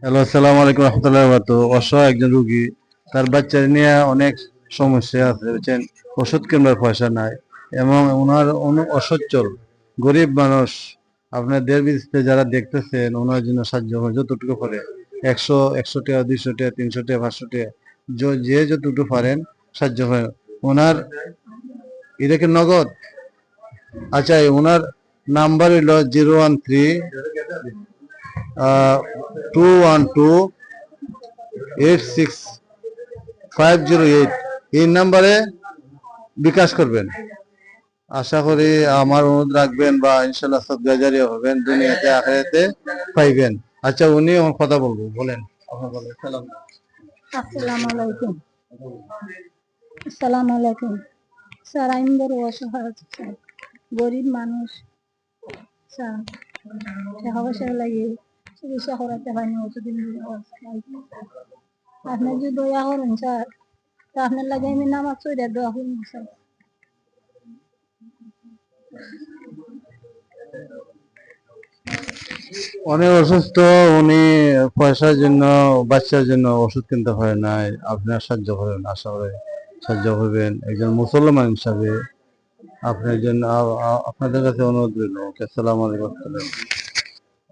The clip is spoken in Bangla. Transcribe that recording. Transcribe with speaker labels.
Speaker 1: হ্যালো, আসসালামু আলাইকুম রহমতুল্লাহ বারাকাতুহু। অসহায় একজন রুগী, তার বাচ্চা নিয়ে অনেক সমস্যা আছে বুঝছেন। ওষুধ কেনার পয়সা নাই এবং ওনার অসচ্ছল গরিব মানুষ। আপনার দেড় বিদেশে যারা দেখতেছেন ওনার জন্য সাহায্য হয় যতটুকু পারে, 100 টাকা, 200 টাকা, 300 টাকা, 500 টাকা, যে যতটুকু পারেন সাহায্য হয় ওনার। এটা কি নগদ? আচ্ছা, ওনার নাম্বার হইল 013-212-86508। এই নাম্বারে বিকাশ করবেন। আশা করি আমার অনুরোধ রাখবেন বা ইনশাল্লাহ সদগাজারি হবেন, দুনিয়াতে আখিরাতে পাইবেন। আচ্ছা, উনি আমার কথা বলবো, বলেন। আপনার বলেন। সালাম।
Speaker 2: আসসালামু আলাইকুম। আসসালামু আলাইকুম। স্যার, আমি বড় অসহায় আছি স্যার, গরিব মানুষ স্যার, টাকা পয়সা লাগে চিকিৎসা করাতে পারি না, ওষুধের আপনি যদি দয়া করেন স্যার, তা আপনার লাগে আমি নামাজ চড়ে দোয়া করুন স্যার।
Speaker 1: অনেক অসুস্থ উনি, পয়সার জন্য বাচ্চার জন্য ওষুধ কিনতে পারে নাই। আপনার সাহায্য করেন, আশা করে সাহায্য করবেন একজন মুসলমান হিসাবে। আপনার জন্য আপনাদের কাছে অনুরোধ রইল। ওকে, আসসালামু আলাইকুম।